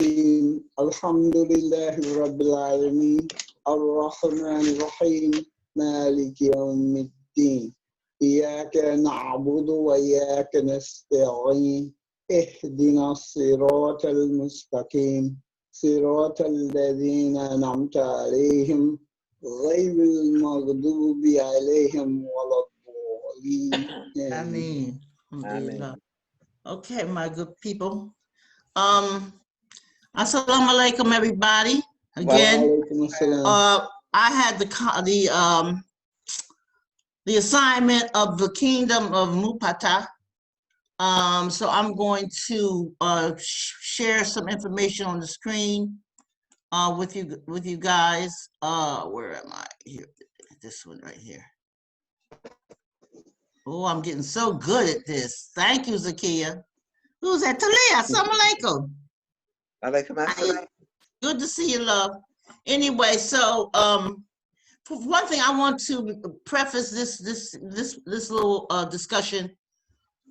الحمد لله رب العالمين الرحمن الرحيم مالك يوم الدين إياك نعبد وإياك نستعين اهدنا الصراط المستقيم صراط الذين أنعمت عليهم غير المغضوب عليهم ولا الضالين. Amen. Amen. Okay, my good people. Assalamu alaikum, everybody. Again, I had the assignment of the kingdom of Mutapa. So I'm going to share some information on the screen with you guys. Where am I? Here, this one right here. Oh, I'm getting so good at this. Thank you, Zakia. Who's that? Talia. Assalamu alaikum. Alaikum assalam. Good to see you, love. Anyway, so for one thing, I want to preface this little discussion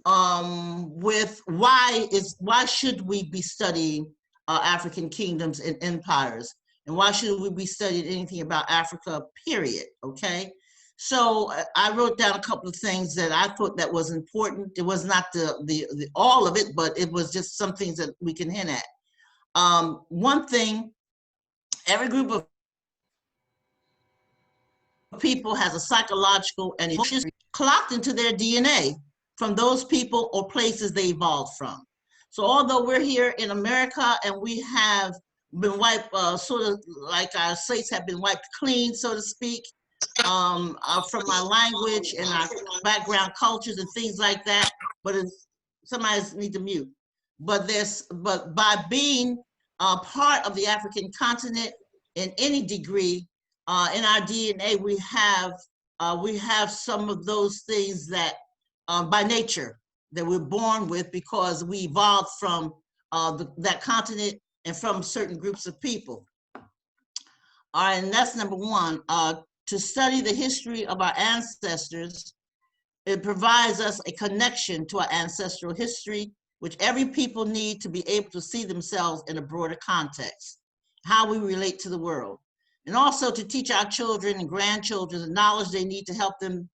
with why should we be studying African kingdoms and empires, and why should we be studying anything about Africa, period? Okay, so I wrote down a couple of things that I thought that was important. It was not the all of it, but it was just some things that we can hint at. One thing, every group of people has a psychological and emotional clocked into their DNA from those people or places they evolved from. So although we're here in America and we have been wiped, sort of like our slates have been wiped clean, so to speak, from our language and our background cultures and things like that, but somebody needs to mute. But by being part of the African continent in any degree, in our DNA, we have some of those things that by nature that we're born with, because we evolved from that continent and from certain groups of people. All right, and that's number one. To study the history of our ancestors, it provides us a connection to our ancestral history, which every people need to be able to see themselves in a broader context, how we relate to the world. And also to teach our children and grandchildren the knowledge they need to help them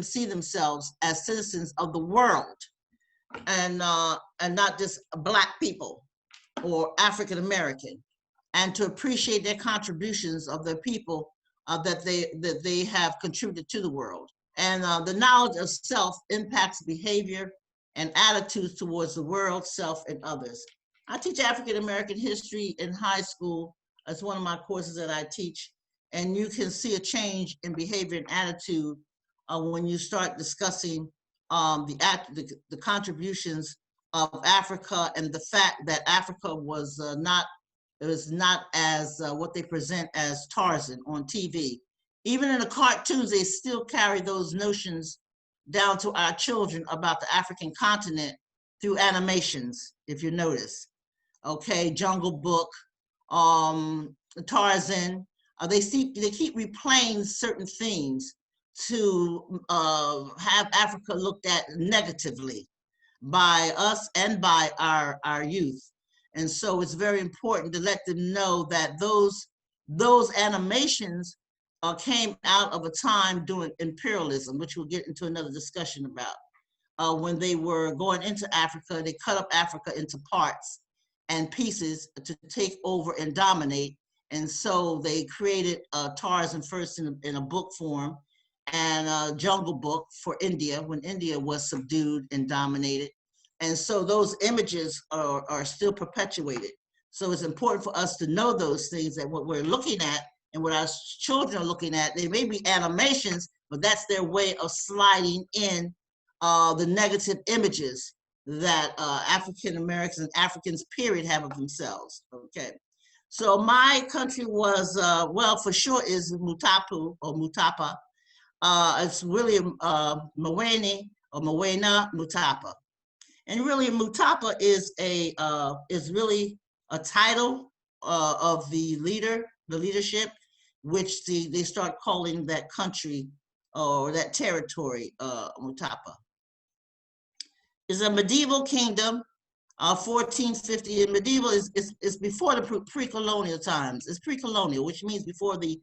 see themselves as citizens of the world, and not just Black people or African American, and to appreciate their contributions of their people that they have contributed to the world. And the knowledge of self impacts behavior and attitudes towards the world, self, and others. I teach African American history in high school. That's one of my courses that I teach. And you can see a change in behavior and attitude when you start discussing the contributions of Africa, and the fact that Africa was not as what they present as Tarzan on TV. Even in the cartoons, they still carry those notions down to our children about the African continent through animations, if you notice. Okay, Jungle Book, Tarzan, they keep replaying certain themes to have Africa looked at negatively by us and by our youth. And so it's very important to let them know that those animations came out of a time during imperialism, which we'll get into another discussion about. When they were going into Africa, they cut up Africa into parts and pieces to take over and dominate. And so they created Tarzan first in a book form, and a Jungle Book for India, when India was subdued and dominated. And so those images are still perpetuated. So it's important for us to know those things, that what we're looking at and what our children are looking at, they may be animations, but that's their way of sliding in the negative images that African Americans and Africans, period, have of themselves. Okay. So my country was, well, for sure is Mutapu or Mutapa. It's really Mweni or Mwena Mutapa. And really Mutapa is really a title of the leadership, which they start calling that country or that territory Mutapa. It's a medieval kingdom 1450 in medieval is before the pre-colonial times. It's pre-colonial, which means before the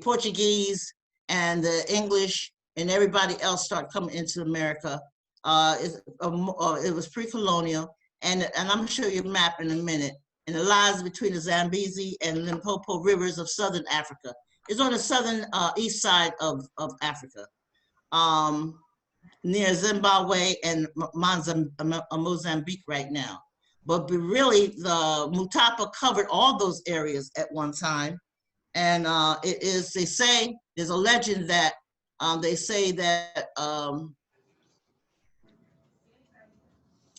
Portuguese and the English and everybody else start coming into America. It was pre-colonial, and I'm going to show you a map in a minute. And it lies between the Zambezi and Limpopo rivers of southern Africa. It's on the southern east side of Africa, near Zimbabwe and Mozambique right now. But really, the Mutapa covered all those areas at one time. And it is, they say, there's a legend that they say that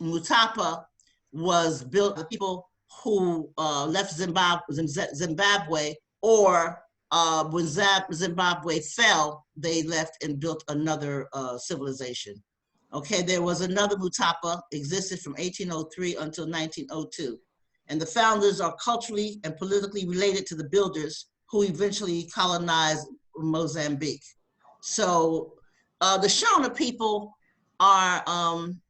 Mutapa was built by people who left Zimbabwe, or when Zimbabwe fell, they left and built another civilization. Okay, there was another Mutapa, existed from 1803 until 1902. And the founders are culturally and politically related to the builders who eventually colonized Mozambique. So the Shona people are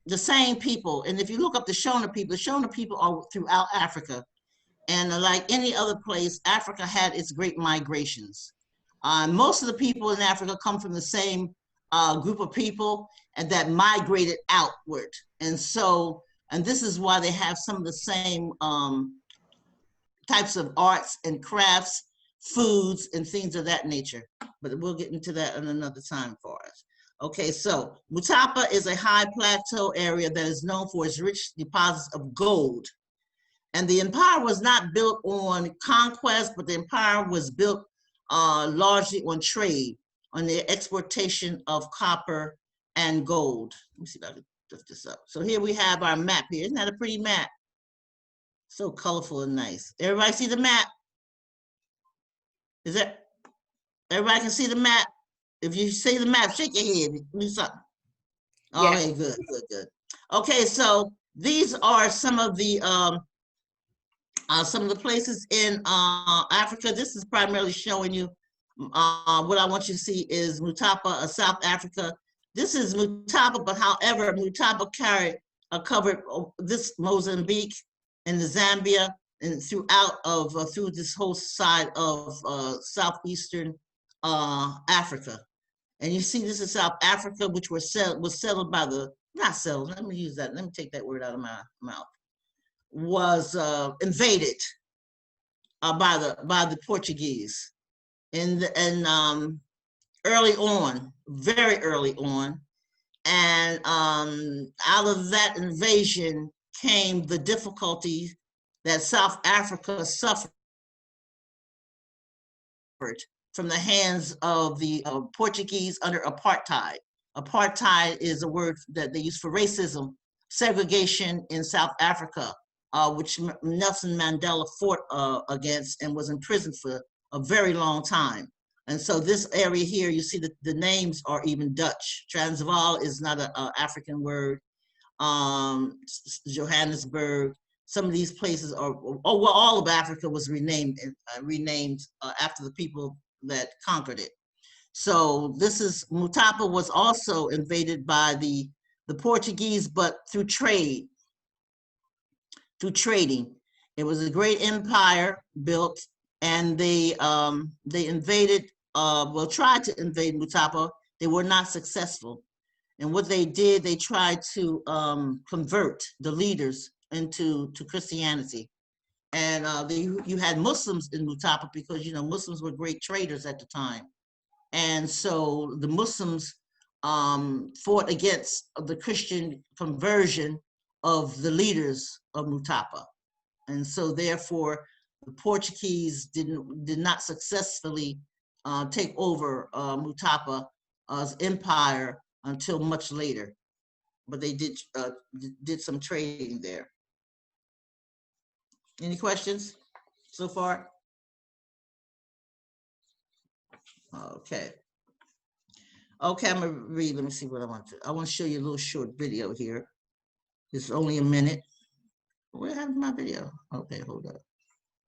the same people. And if you look up the Shona people are throughout Africa. And like any other place, Africa had its great migrations. Most of the people in Africa come from the same group of people and that migrated outward. And so, and this is why they have some of the same types of arts and crafts, foods, and things of that nature. But we'll get into that in another time for us. Okay, so Mutapa is a high plateau area that is known for its rich deposits of gold. And the empire was not built on conquest, but the empire was built largely on trade, on the exportation of copper and gold. Let me see if I can lift this up. So here we have our map here. Isn't that a pretty map? So colorful and nice. Everybody see the map? Is that, everybody can see the map? If you see the map, shake your head, do something. Yes. Okay, good, good, good. Okay, so these are some of the places in Africa. This is primarily showing you what I want you to see is Mutapa, South Africa. This is Mutapa, but however, Mutapa covered this Mozambique and the Zambia and through this whole side of southeastern Africa. And you see this is South Africa, which was settled by the, not settled, let me use that, let me take that word out of my mouth, was invaded by the Portuguese. And early on, very early on. And out of that invasion came the difficulties that South Africa suffered from the hands of the Portuguese under apartheid. Apartheid is a word that they use for racism, segregation in South Africa, which Nelson Mandela fought against and was imprisoned for a very long time. And so this area here, you see that the names are even Dutch. Transvaal is not an African word. Johannesburg, some of these places are, oh, well, all of Africa was renamed after the people that conquered it. So this is, Mutapa was also invaded by the Portuguese, but through trade, through trading. It was a great empire built, and they invaded, well, tried to invade Mutapa. They were not successful. And what they did, they tried to convert the leaders into Christianity. And you had Muslims in Mutapa because, you know, Muslims were great traders at the time. And so the Muslims fought against the Christian conversion of the leaders of Mutapa. And so therefore, the Portuguese did not successfully take over Mutapa's empire until much later, but they did some trading there. Any questions so far? Okay. Okay, I'm gonna read. Let me see what I want to show you a little short video here. It's only a minute. Where have my video? Okay, hold up.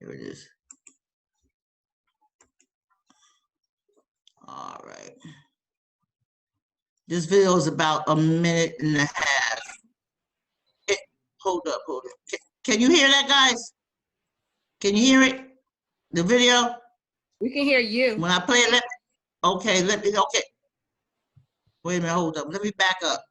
Here it is. All right. This video is about a minute and a half. hold up. Can you hear that, guys? Can you hear it? The video? We can hear you. When I play it, okay. Wait a minute, hold up. Let me back up.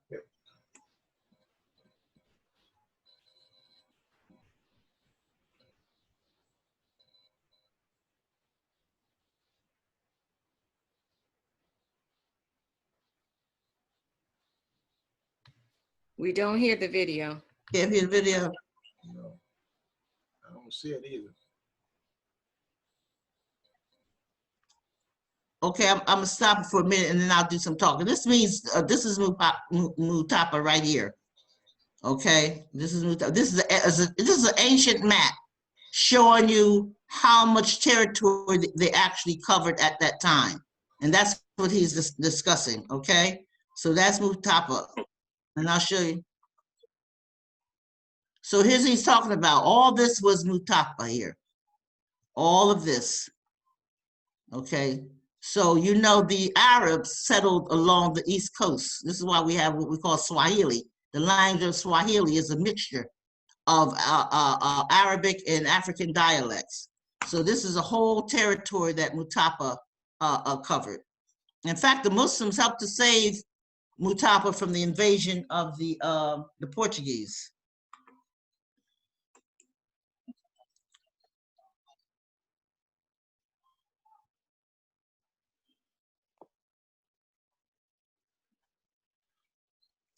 We don't hear the video. Can't hear the video. No, I don't see it either. Okay, I'm gonna stop it for a minute and then I'll do some talking. This means this is Mutapa right here. Okay, this is Mutapa. This is an ancient map showing you how much territory they actually covered at that time, and that's what he's discussing. Okay, so that's Mutapa, and I'll show you. So here's what he's talking about. All this was Mutapa here. All of this. Okay. So, you know, the Arabs settled along the East Coast. This is why we have what we call Swahili. The language of Swahili is a mixture of Arabic and African dialects. So this is a whole territory that Mutapa covered. In fact, the Muslims helped to save Mutapa from the invasion of the Portuguese.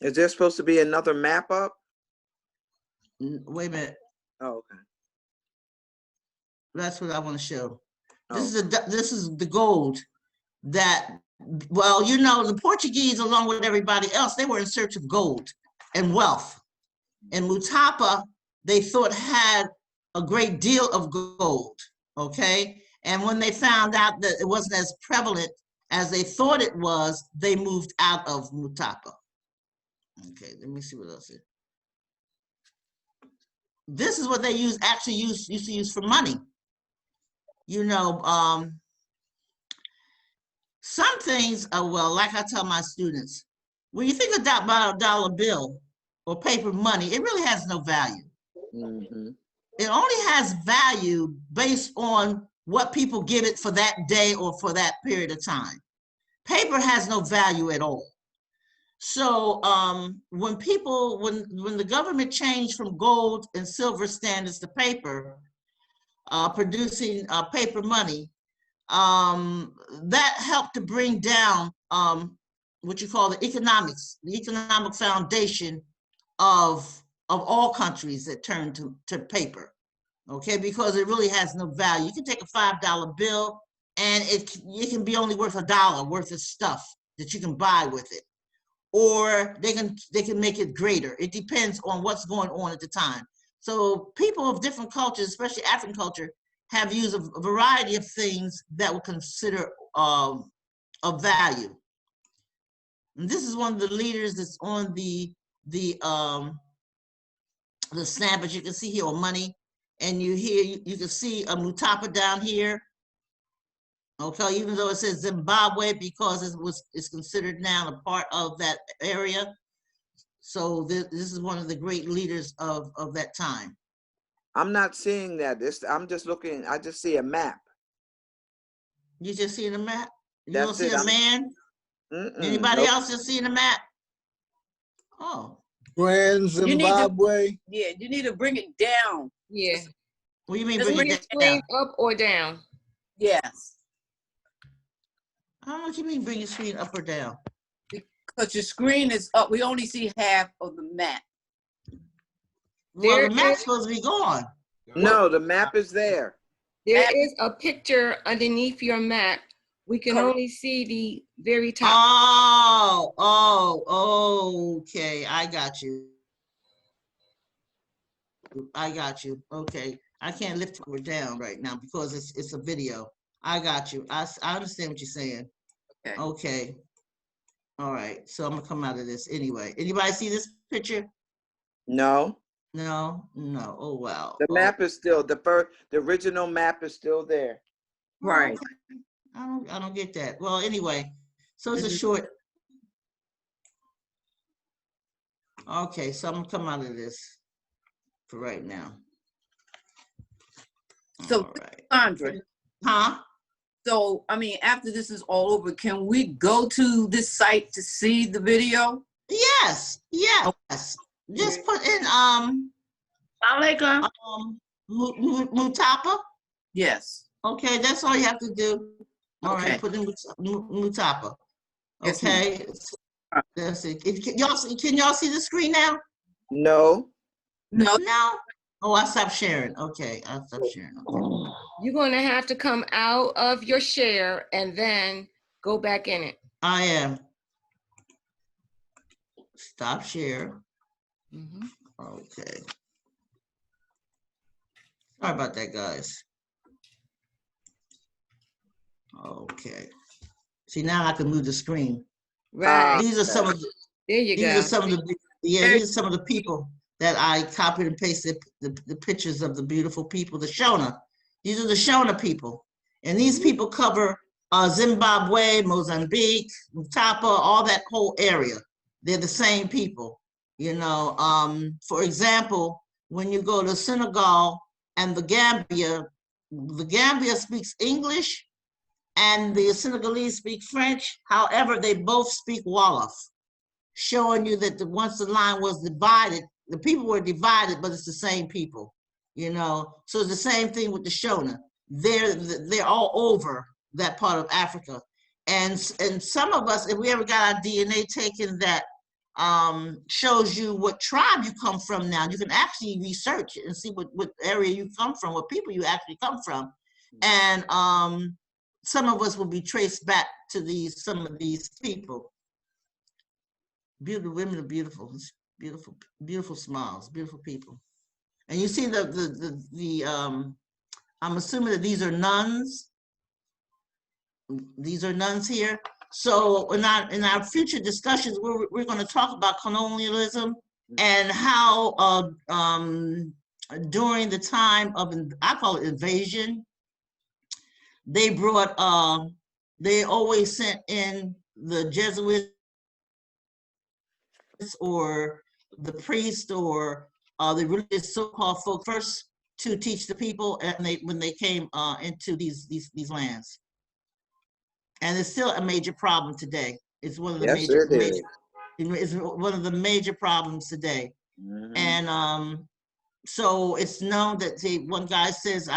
Is there supposed to be another map up? Wait a minute. Oh, okay. That's what I want to show. Oh. This is the gold that, well, you know, the Portuguese, along with everybody else, they were in search of gold and wealth. And Mutapa, they thought had a great deal of gold, okay? And when they found out that it wasn't as prevalent as they thought it was, they moved out of Mutapa. Okay, let me see what else is. This is what they used to use for money. You know, some things are, well, like I tell my students, when you think about a dollar bill or paper money, it really has no value. Mm-hmm. It only has value based on what people give it for that day or for that period of time. Paper has no value at all. So when the government changed from gold and silver standards to paper, producing paper money, that helped to bring down what you call the economic foundation of all countries that turn to paper, okay? Because it really has no value. You can take a $5 bill and it can be only worth $1 worth of stuff that you can buy with it. Or they can make it greater. It depends on what's going on at the time. So people of different cultures, especially African culture, have used a variety of things that were considered of value. And this is one of the leaders that's on the stamp, but you can see here on money, and you can see a Mutapa down here. Okay, even though it says Zimbabwe, because it's considered now a part of that area. So this is one of the great leaders of that time. I'm not seeing that. I'm just looking. I just see a map. You just see the map? You That's don't see it. a man? Anybody else just seeing the map? Oh. Grand Zimbabwe. You need to bring it down. Yeah. What do you mean Just bring Bring it your down? screen up or down. Yes, I don't know what you mean bring your screen up or down. because your screen is up. We only see half of the map. Well, the map's supposed to be gone. No, the map is there. There is a picture underneath your map. We can only see the very top. Okay. I got you. Okay. I can't lift it down right now because it's a video. I got you. I understand what you're saying. Okay. All right. So I'm gonna come out of this anyway. Anybody see this picture? No. No. Oh wow. The map is still the original map is still there. Right. Okay. I don't get that. Well, anyway, so it's a short. Okay, so I'm gonna come out of this. for right now. So, All right. Sandra, Huh? so, I mean, after this is all over, can we go to this site to see the video? Yes, yes. Just put in Mutapa. Yes. Okay, that's all you have to do. All right, Okay. put in Mutapa. Yes, ma'am. Okay. That's it. Can y'all see the screen now? No. No. No. Oh, I stopped sharing. Okay, I stopped sharing. Okay. You're going to have to come out of your share and then go back in it. I am. Stop share. Okay. Sorry about that, guys. Okay. See, now I can move the screen. Right. These are some of the, There you these go. are some of the, yeah, these are some of the people that I copied and pasted the pictures of the beautiful people, the Shona. These are the Shona people. And these people cover Zimbabwe, Mozambique, Mutapa, all that whole area. They're the same people. You know, for example, when you go to Senegal and the Gambia speaks English and the Senegalese speak French. However, they both speak Wolof, showing you that once the line was divided, the people were divided, but it's the same people, you know? So it's the same thing with the Shona. They're all over that part of Africa. And some of us, if we ever got our DNA taken, that shows you what tribe you come from now. You can actually research it and see what area you come from, what people you actually come from. And some of us will be traced back to some of these people. Beautiful women are beautiful, beautiful, beautiful smiles, beautiful people. And you see I'm assuming that these are nuns. These are nuns here. So in our future discussions, we're going to talk about colonialism and how during the time of, I call it invasion, they brought, they always sent in the Jesuits or the priest or the religious so-called folk first to teach the people, and when they came into these lands. And it's still a major problem today. It's one of the it's one of the major problems today. And so it's known that one guy says,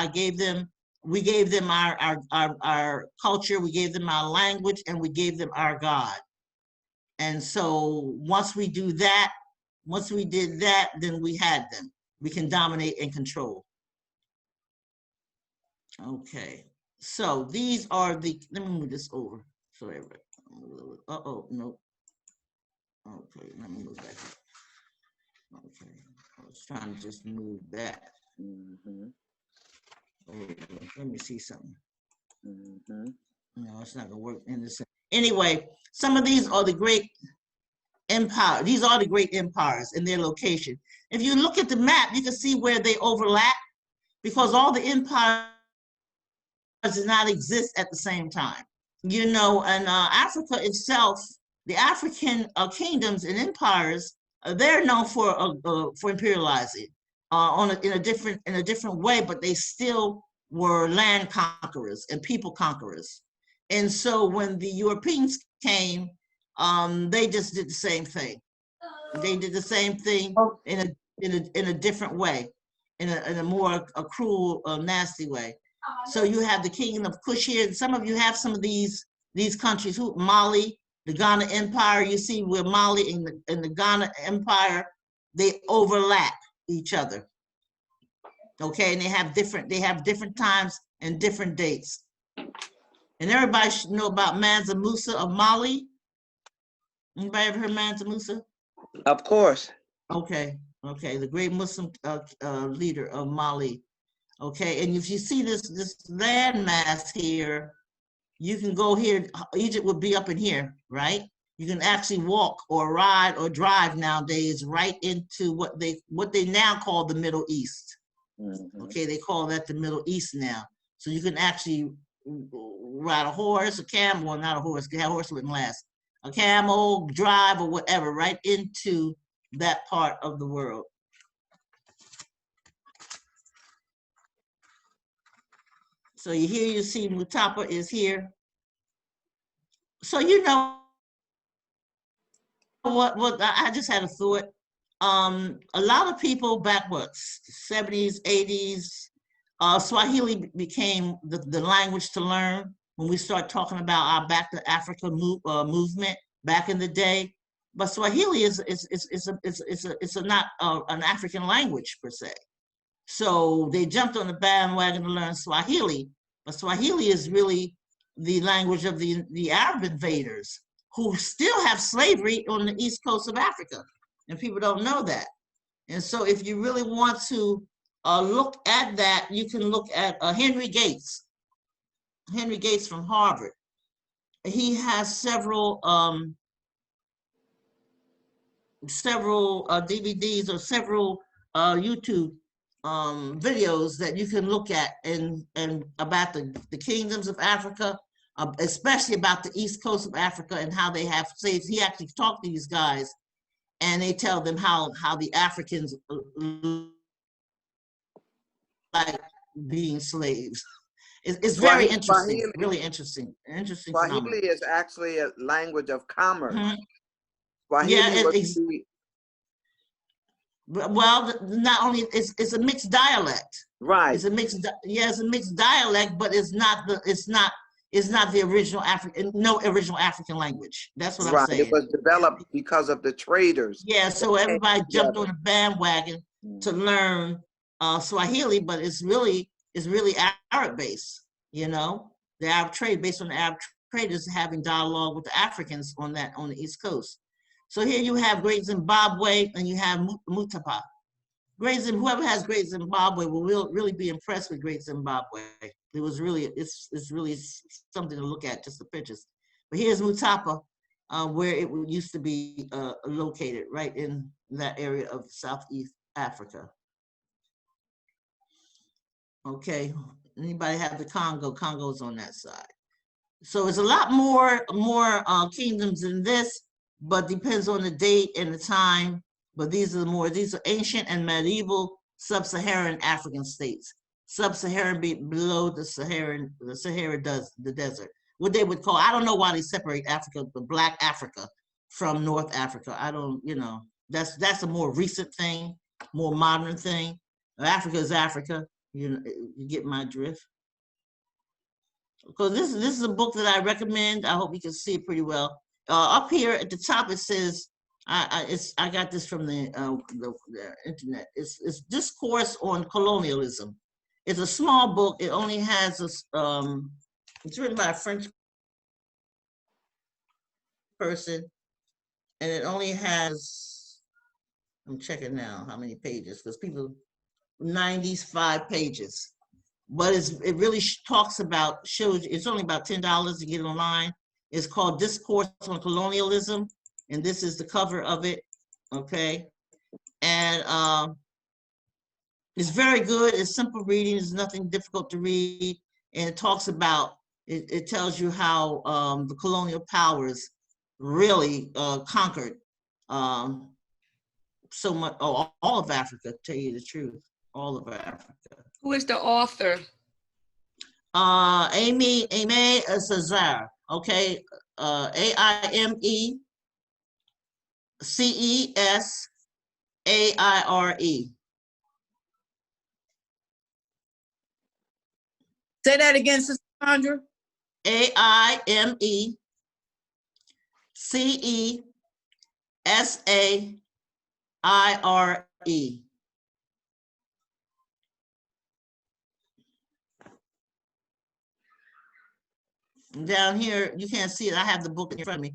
we gave them our culture, we gave them our language, and we gave them our God. And so once we did that, then we had them. We can dominate and control. Okay. So these are let me move this over. Sorry. Uh-oh, no. Okay, let me move that. Okay, I was trying to just move that. Let me see something. No, it's not gonna work in this. Anyway, some of these are the great empires. These are the great empires in their location. If you look at the map, you can see where they overlap, because all the empires did not exist at the same time. You know, and Africa itself, the African kingdoms and empires, they're known for imperializing in a different way, but they still were land conquerors and people conquerors. And so when the Europeans came, they just did the same thing. They did the same thing in a different way, in a more cruel, nasty way. So you have the Kingdom of Kush here. And some of you have some of these countries. Mali, the Ghana Empire. You see where Mali and the Ghana Empire, they overlap each other. Okay, and they have different times and different dates. And everybody should know about Mansa Musa of Mali. Anybody ever heard Mansa Musa? Of course. Okay, the great Muslim leader of Mali. Okay, and if you see this landmass here, you can go here. Egypt would be up in here, right? You can actually walk or ride or drive nowadays right into what they now call the Middle East. Okay, they call that the Middle East now. So you can actually ride a horse, a camel, well, not a horse, because a horse wouldn't last. A camel, drive, or whatever, right into that part of the world. So here you see Mutapa is here. So you know what I just had a thought. A lot of people back, what, 70s, 80s, Swahili became the language to learn when we start talking about our Back to Africa movement back in the day. But Swahili is not an African language per se. So they jumped on the bandwagon to learn Swahili, but Swahili is really the language of the Arab invaders who still have slavery on the east coast of Africa, and people don't know that. And so if you really want to look at that, you can look at Henry Gates from Harvard. He has several DVDs or several YouTube videos that you can look at and about the kingdoms of Africa, especially about the east coast of Africa and how they have slaves. He actually talked to these guys, and they tell them how the Africans like being slaves. It's very interesting, Swahili, really interesting Swahili phenomenon. is actually a language of commerce. Mm-hmm. Swahili Yeah, well, not only it's a mixed dialect. right. It's a mixed dialect, but it's not the original original African language. That's what I'm saying. It was developed because of the traders. Yeah, so everybody jumped on the bandwagon to learn Swahili, but it's really Arab based. You know, the Arab trade based on the Arab traders having dialogue with the Africans on the East Coast. So here you have Great Zimbabwe and you have Mutapa. Whoever has Great Zimbabwe will really be impressed with Great Zimbabwe. It's really something to look at, just the pictures. But here's Mutapa, where it used to be located, right in that area of Southeast Africa. Okay, anybody have the Congo? Congo's on that side. So it's a lot more kingdoms than this, but depends on the date and the time. But these are ancient and medieval sub-Saharan African states. Sub-Saharan below the Sahara desert. What they would call, I don't know why they separate Africa, the Black Africa from North Africa. I don't, that's a more recent thing, more modern thing. Africa is Africa. You get my drift. Because this is a book that I recommend. I hope you can see it pretty well. Up here at the top it says, I got this from the internet. It's Discourse on Colonialism. It's a small book. It only has it's written by a French person, and it only has, I'm checking now how many pages, because 95 pages. But it really shows it's only about $10 to get it online. It's called Discourse on Colonialism, and this is the cover of it, okay? And it's very good. It's simple reading. It's nothing difficult to read, and it talks about, it tells you how the colonial powers really conquered so much, all of Africa, to tell you the truth, all of Africa. Who is the author? Aimé Césaire, okay? AIMECESAIRE. Say that again, Sister Sandra. AIMECESAIRE. Down here, you can't see it. I have the book in front of me.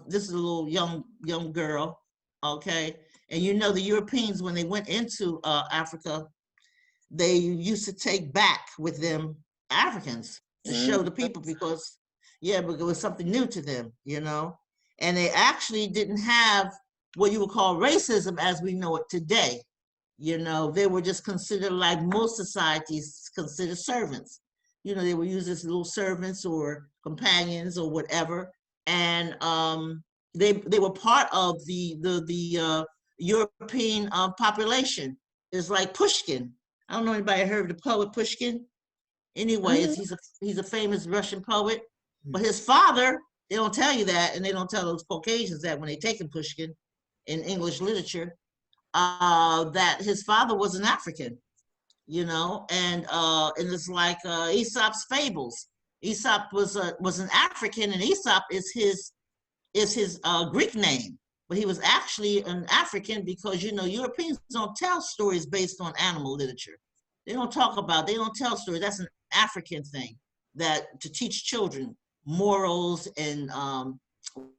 This is a little young girl, okay? And the Europeans, when they went into Africa, they used to take back with them Africans to show the people, because it was something new to them, And they actually didn't have what you would call racism as we know it today. They were just considered, like most societies consider servants. They were used as little servants or companions or whatever. And they were part of the European population. It's like Pushkin. I don't know if anybody heard of the poet Pushkin. Anyways, he's a famous Russian poet. But his father, they don't tell you that, and they don't tell those Caucasians that when they take in Pushkin in English literature, that his father was an African, you know, and it's like Aesop's fables. Aesop was an African, and Aesop is his Greek name, but he was actually an African because, you know, Europeans don't tell stories based on animal literature. They don't tell stories. That's an African thing, that to teach children morals and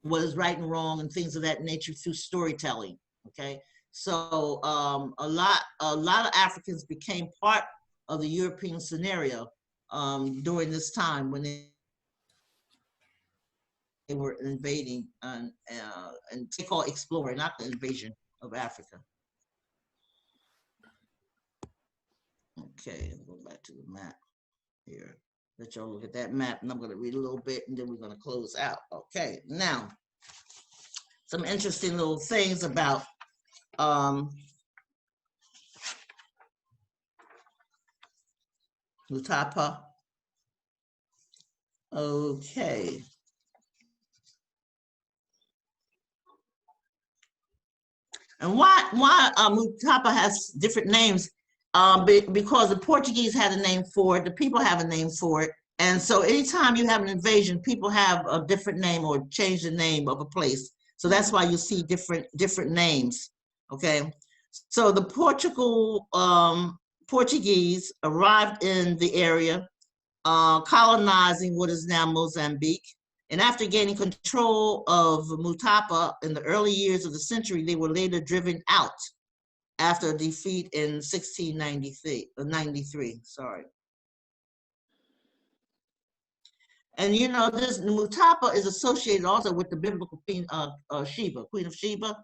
what is right and wrong and things of that nature through storytelling. Okay, so a lot of Africans became part of the European scenario during this time when they were invading and they call exploring, not the invasion of Africa. Okay, go back to the map here. Let y'all look at that map, and I'm going to read a little bit, and then we're going to close out. Okay, now some interesting little things about Mutapa. Okay. And why Mutapa has different names? Because the Portuguese had a name for it, the people have a name for it. And so anytime you have an invasion, people have a different name or change the name of a place. So that's why you see different names, okay? So the Portuguese arrived in the area, colonizing what is now Mozambique. And after gaining control of Mutapa in the early years of the century, they were later driven out after a defeat in 1693, sorry. And you know, this Mutapa is associated also with the biblical queen Sheba, Queen of Sheba.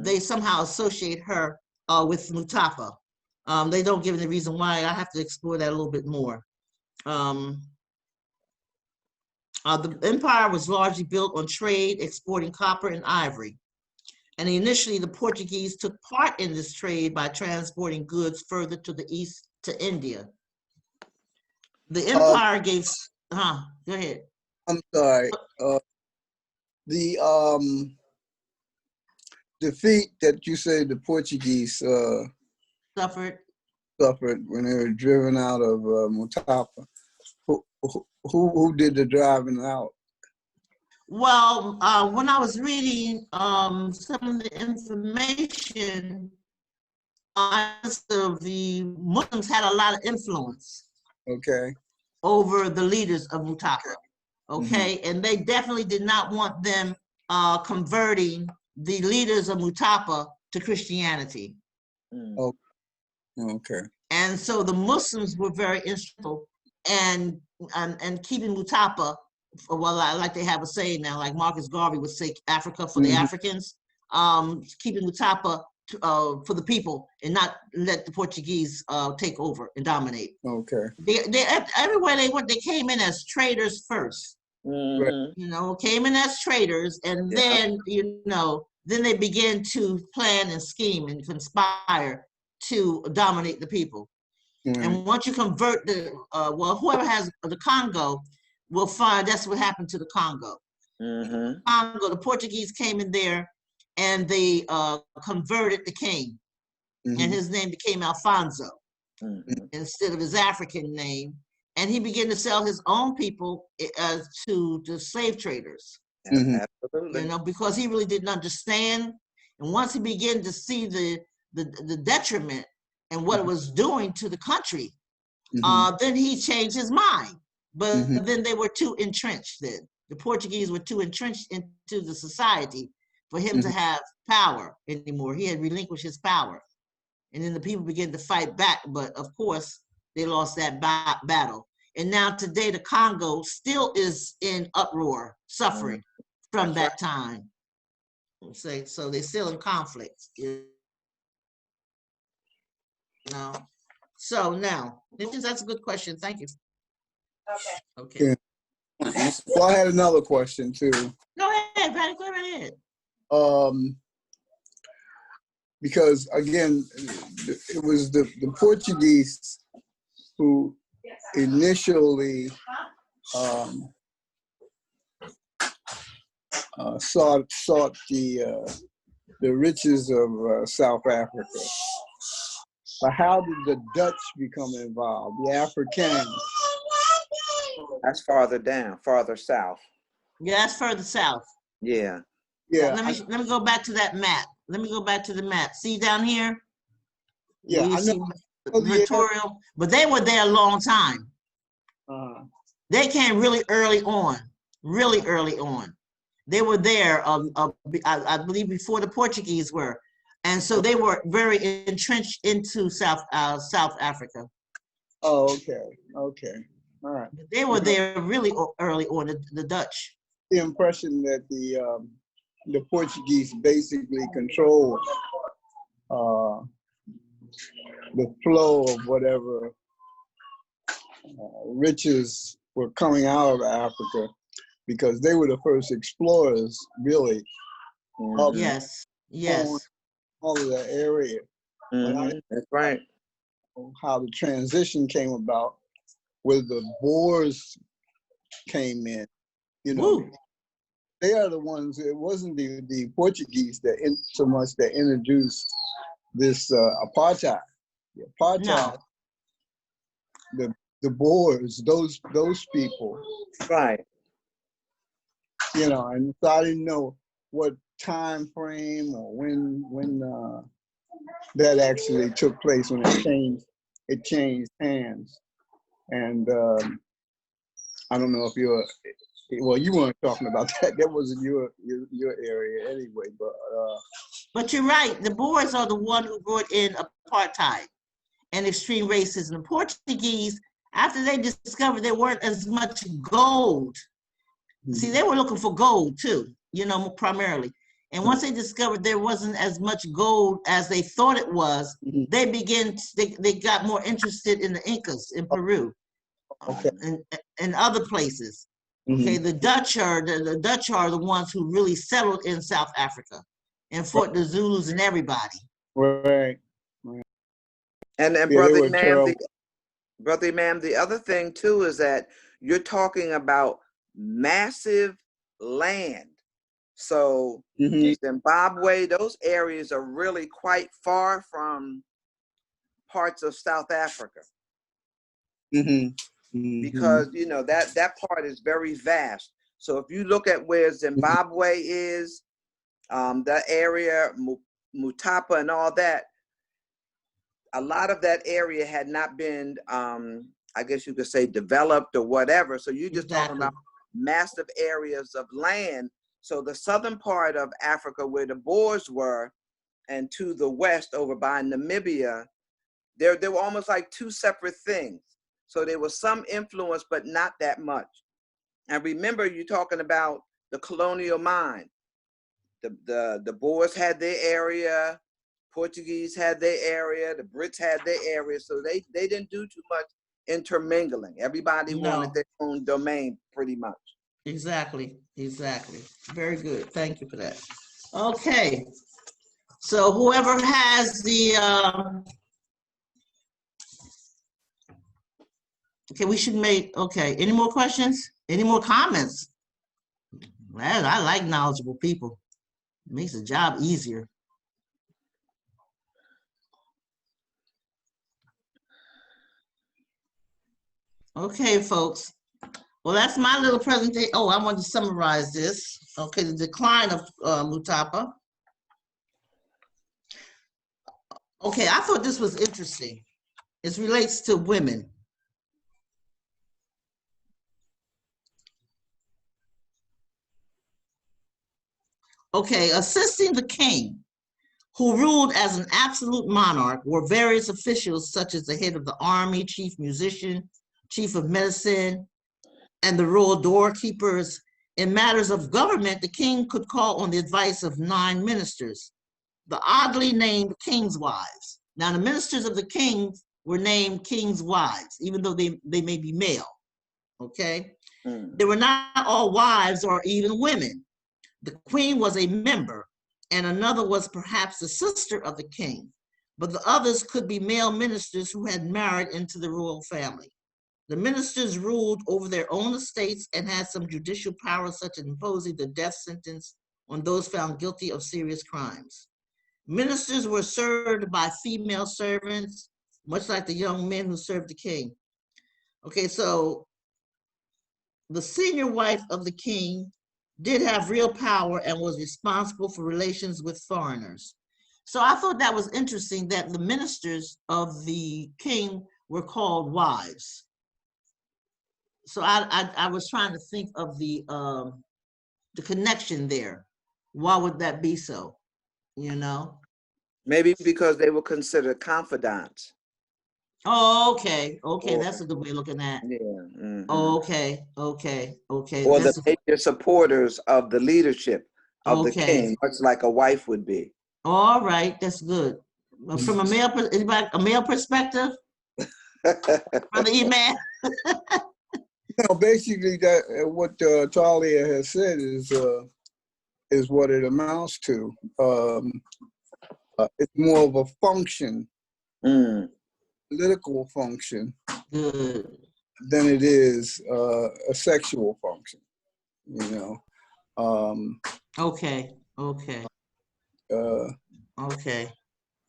They somehow associate her with Mutapa. They don't give any reason why. I have to explore that a little bit more. The empire was largely built on trade, exporting copper and ivory. And initially, the Portuguese took part in this trade by transporting goods further to the east to India. The empire gave, go ahead. I'm sorry. The defeat that you say the Portuguese suffered when they were driven out of Mutapa. Who did the driving out? Well, when I was reading some of the information, the Muslims had a lot of influence. Okay. Over the leaders of Mutapa. Okay, and they definitely did not want them converting the leaders of Mutapa to Christianity. Okay. And so the Muslims were very instrumental and keeping Mutapa, well, like they have a saying now, like Marcus Garvey would say, Africa for the Africans, keeping Mutapa for the people and not let the Portuguese take over and dominate. Okay. They everywhere they went, they came in as traders first. You know, came in as traders, and then then they began to plan and scheme and conspire to dominate the people. And once you convert whoever has the Congo will find that's what happened to the Congo. Congo, the Portuguese came in there and they converted the king, and his name became Alfonso instead of his African name. And he began to sell his own people to the slave traders. Absolutely. You know, because he really didn't understand. And once he began to see the detriment and what it was doing to the country, then he changed his mind. But then they were too entrenched then. The Portuguese were too entrenched into the society for him to have power anymore. He had relinquished his power. And then the people began to fight back, but of course, they lost that battle. And now today, the Congo still is in uproar, suffering from that time. So they're still in conflict. You know? So now, that's a good question. Thank you. Okay. Yeah. Well, I had another question too. Go ahead, Patty, go right ahead. Because again, it was the Portuguese who initially sought the riches of South Africa. But how did the Dutch become involved? The Africans? That's farther down, farther south. Yeah, that's further south. Yeah. Yeah. Let me go back to that map. Let me go back to the map. See down here? Yeah, You I see know. Victorial, but they were there a long time. They came really early on, really early on. They were there, I believe, before the Portuguese were, and so they were very entrenched into South Africa. Oh, okay, okay, all right. They were there really early on, the Dutch. The impression that the Portuguese basically controlled the flow of whatever riches were coming out of Africa, because they were the first explorers, really. Yes, yes. All of that area. That's right. How the transition came about, where the Boers came in, you know. Woo. They are the ones. It wasn't the Portuguese that so much that introduced this apartheid. The apartheid. No. The Boers, those people. Right. You know, and so I didn't know what time frame or when that actually took place, when it changed hands. And I don't know if you weren't talking about that. That wasn't your area anyway, but you're right. The Boers are the one who brought in apartheid and extreme racism. The Portuguese, after they discovered there weren't as much gold, see, they were looking for gold too, you know, primarily. And once they discovered there wasn't as much gold as they thought it was, they got more interested in the Incas in Peru, and other places. Okay, the Dutch are the ones who really settled in South Africa and fought the Zulus and everybody. Right. And Brother Imam, the other thing too is that you're talking about massive land. So Zimbabwe, those areas are really quite far from parts of South Africa. Because you know that part is very vast. So if you look at where Zimbabwe is, that area, Mutapa and all that, a lot of that area had not been, I guess you could say, developed or whatever. So you're just talking about massive areas of land. So the southern part of Africa, where the Boers were, and to the west over by Namibia, they were almost like two separate things. So there was some influence, but not that much. And remember, you're talking about the colonial mind. The Boers had their area, Portuguese had their area, the Brits had their area. So they didn't do too much intermingling. Everybody wanted their own domain pretty much. Exactly. Very good. Thank you for that. Okay. So whoever has the, okay, we should make, okay, any more questions? Any more comments? Man, I like knowledgeable people. It makes the job easier. Okay, folks. Well, that's my little presentation. Oh, I want to summarize this. Okay, the decline of Mutapa. Okay, I thought this was interesting. It relates to women. Okay, assisting the king, who ruled as an absolute monarch, were various officials such as the head of the army, chief musician, chief of medicine, and the royal doorkeepers. In matters of government, the king could call on the advice of 9 ministers, the oddly named king's wives. Now, the ministers of the king were named king's wives, even though they may be male, okay? They were not all wives or even women. The queen was a member, and another was perhaps the sister of the king, but the others could be male ministers who had married into the royal family. The ministers ruled over their own estates and had some judicial powers, such as imposing the death sentence on those found guilty of serious crimes. Ministers were served by female servants, much like the young men who served the king. Okay, so the senior wife of the king did have real power and was responsible for relations with foreigners. So I thought that was interesting that the ministers of the king were called wives. So I was trying to think of the connection there. Why would that be so? You know? Maybe because they were considered confidants. Oh, okay, okay, Or, that's a good way of looking at. yeah. Mhm. Okay, okay, okay. Or the That's major supporters of the leadership of the okay. king, much like a wife would be. All right, that's good. From a male, anybody, a male perspective, Brother E-Man? No, basically that what Talia has said is what it amounts to. It's more of a function, political function, Good. than it is a sexual function. You know. Okay, okay, okay.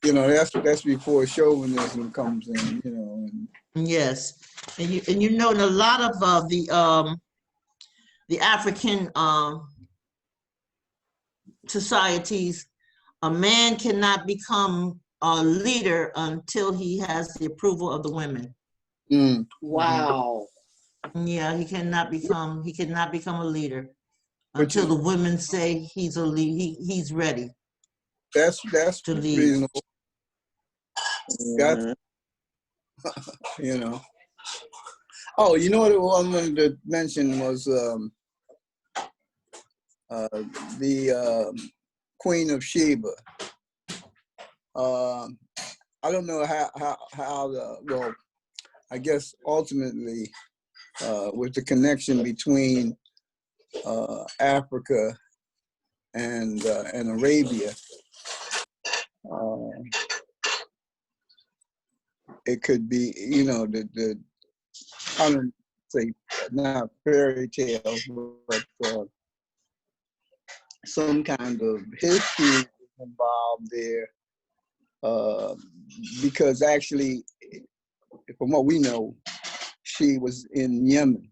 You know, that's before chauvinism comes in. You know. And, Yes, and you know, in a lot of the African societies, a man cannot become a leader until he has the approval of the women. Wow. Yeah, he cannot become a leader Which until is- the women say he's he's ready that's to lead. reasonable. That's, Mhm. you know. Oh, you know what I wanted to mention was the Queen of Sheba. I don't know how well, I guess ultimately with the connection between Africa and Arabia, it could be, you know, the I don't say not fairy tales, but some kind of history involved there, because actually, from what we know, she was in Yemen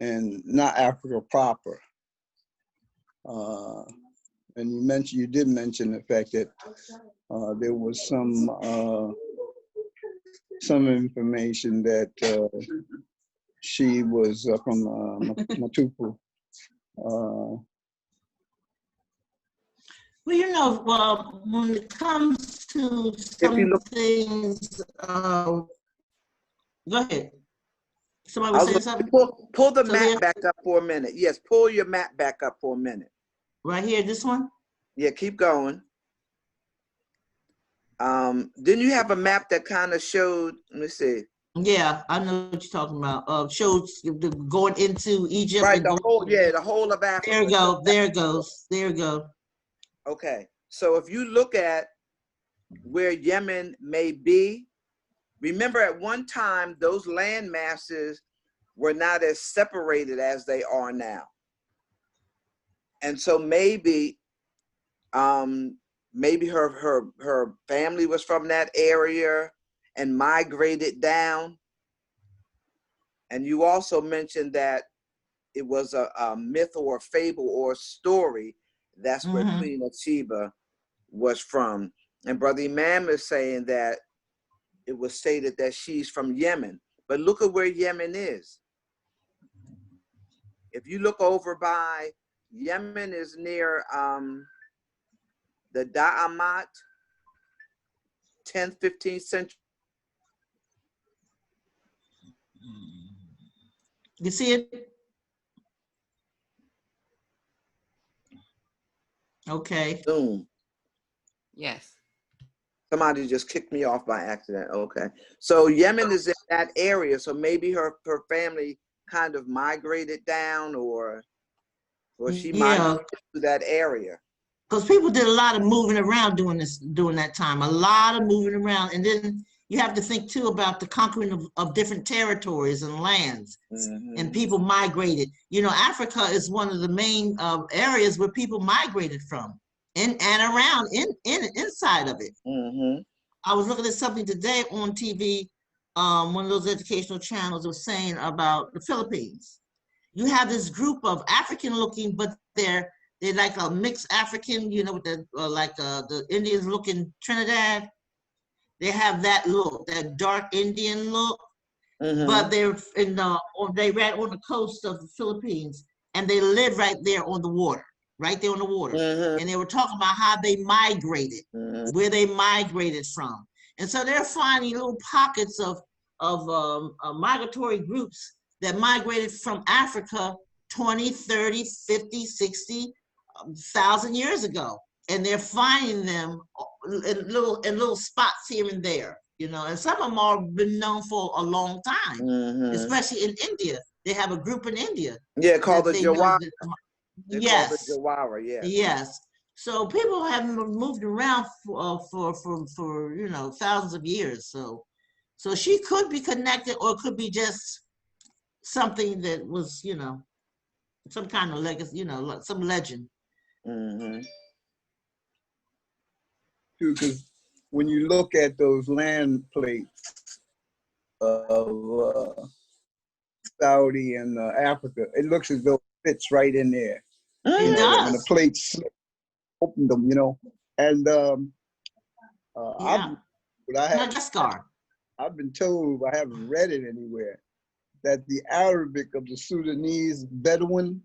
and not Africa proper. And you did mention the fact that there was some information that she was from Mutapa. Well, you know, when it comes to If you some look, things, go ahead. Somebody I was was saying going something? to pull the So there, map back up for a minute. Yes, pull your map back up for a minute. right here, this one? Yeah, keep going. Didn't you have a map that kind of showed, let me see. Yeah, I know what you're talking about. Shows going into Egypt Right, and the whole of Africa. there you go, there it goes, there you go. Okay, so if you look at where Yemen may be, remember at one time, those land masses were not as separated as they are now. And so maybe her family was from that area and migrated down. And you also mentioned that it was a myth or a fable or a story. That's where Queen of Sheba was from. And Brother Imam is saying that it was stated that she's from Yemen. But look at where Yemen is. If you look over by, Yemen is near the Da'amat, 10th, 15th century. You see it? Okay. Boom. Yes. Somebody just kicked me off by accident. Okay. So Yemen is in that area. So maybe her family kind of migrated down or she Yeah, migrated to that area. because people did a lot of moving around during that time, a lot of moving around. And then, you have to think too about the conquering of different territories and lands, and people migrated. You know, Africa is one of the main areas where people migrated from and around inside of it. I was looking at something today on TV, one of those educational channels was saying about the Philippines. You have this group of African looking, but they're like a mixed African, you know, with the the Indians looking Trinidad. They have that look, that dark Indian look, but they're they right on the coast of the Philippines, and they live right there on the water, And they were talking about how they migrated, where they migrated from, and so they're finding little pockets of migratory groups that migrated from Africa 20, 30, 50, 60,000 years ago. And they're finding them in little spots here and there, you know, and some of them are been known for a long time, especially in India. They have a group in India. Yeah, called the Jawara. Yes. The Jawara, yeah. Yes. So people have moved around for you know, thousands of years. So she could be connected, or it could be just something that was, you know, some kind of legacy, you know, some legend. Because when you look at those land plates of Saudi and Africa, it looks as though it fits right in there. It does. When the plates slip, open them, you know. And Madagascar. I've been told, I haven't read it anywhere, that the Arabic of the Sudanese Bedouin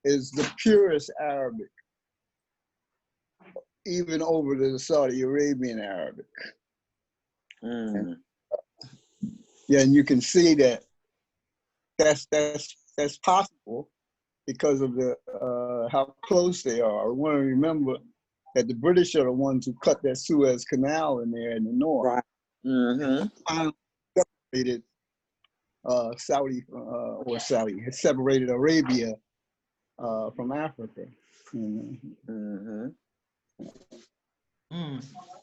is the purest Arabic, even over the Saudi Arabian Arabic. Yeah, and you can see that that's possible because of the how close they are. I want to remember that the British are the ones who cut that Suez Canal in there in the north. Separated separated Arabia from Africa.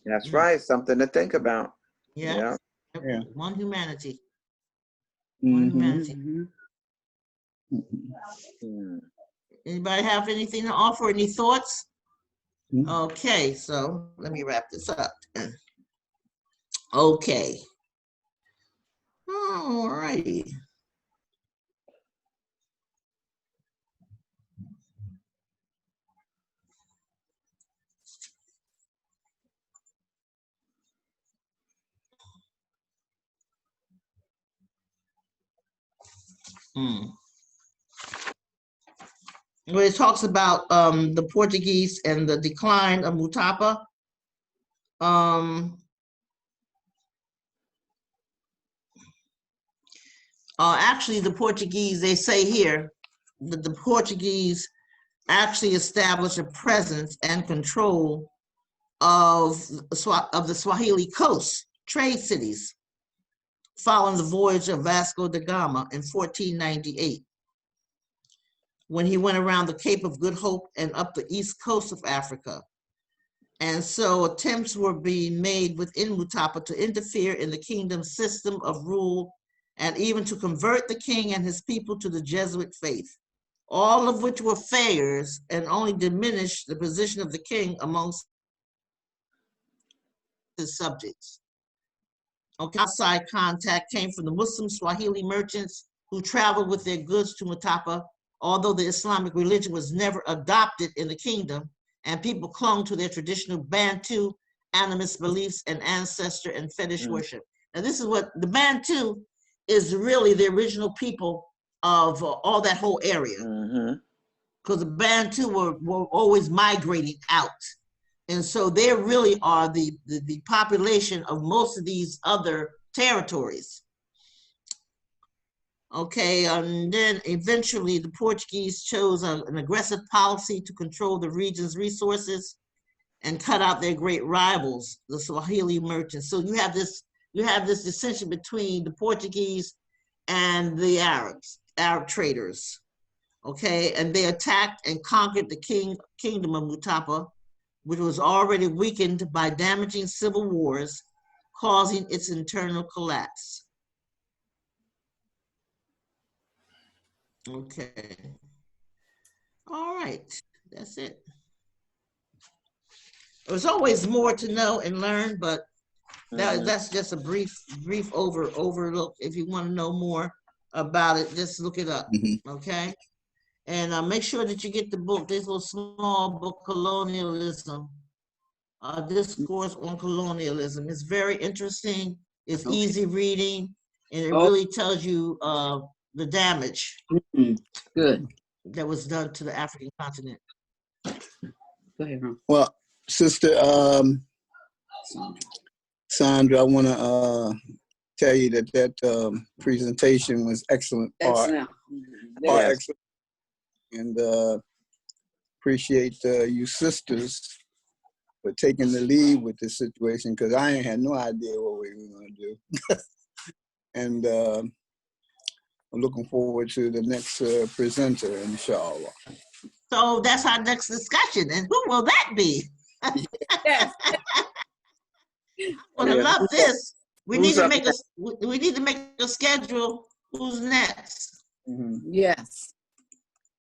That's right. Something to think about. Yeah. One humanity. One humanity. Anybody have anything to offer? Any thoughts? Okay, so let me wrap this up. Okay. All righty. Where it talks about the Portuguese and the decline of Mutapa. Actually, the Portuguese, they say here that the Portuguese actually established a presence and control of the Swahili coast, trade cities, following the voyage of Vasco da Gama in 1498. When he went around the Cape of Good Hope and up the east coast of Africa. And so attempts were being made within Mutapa to interfere in the kingdom's system of rule and even to convert the king and his people to the Jesuit faith, all of which were failures and only diminished the position of the king amongst his subjects. Okay, outside contact came from the Muslim Swahili merchants who traveled with their goods to Mutapa, although the Islamic religion was never adopted in the kingdom, and people clung to their traditional Bantu animist beliefs and ancestor and fetish worship. Now this is what the Bantu is really the original people of all that whole area. Because the Bantu were always migrating out. And so they really are the population of most of these other territories. Okay, and then eventually the Portuguese chose an aggressive policy to control the region's resources and cut out their great rivals, the Swahili merchants. So you have this dissension between the Portuguese and the Arab traders. Okay, and they attacked and conquered the kingdom of Mutapa, which was already weakened by damaging civil wars causing its internal collapse. Okay. All right, that's it. There's always more to know and learn, but that's just a brief overlook. If you want to know more about it, just look it up, okay? And make sure that you get the book, this little small book, Colonialism, Discourse on Colonialism. It's very interesting. It's easy reading, and it really tells you the damage Good. that was done to the African continent. Go ahead, Ron. Well, Sister Sandra, I want to tell you that presentation was excellent. Excellent. Excellent. And appreciate you sisters for taking the lead with this situation, because I ain't had no idea what we were going to do. And I'm looking forward to the next presenter, inshallah. So that's our next discussion. And who will that be? Yes. I'm gonna love this. We need to make a schedule. Who's next? Yes.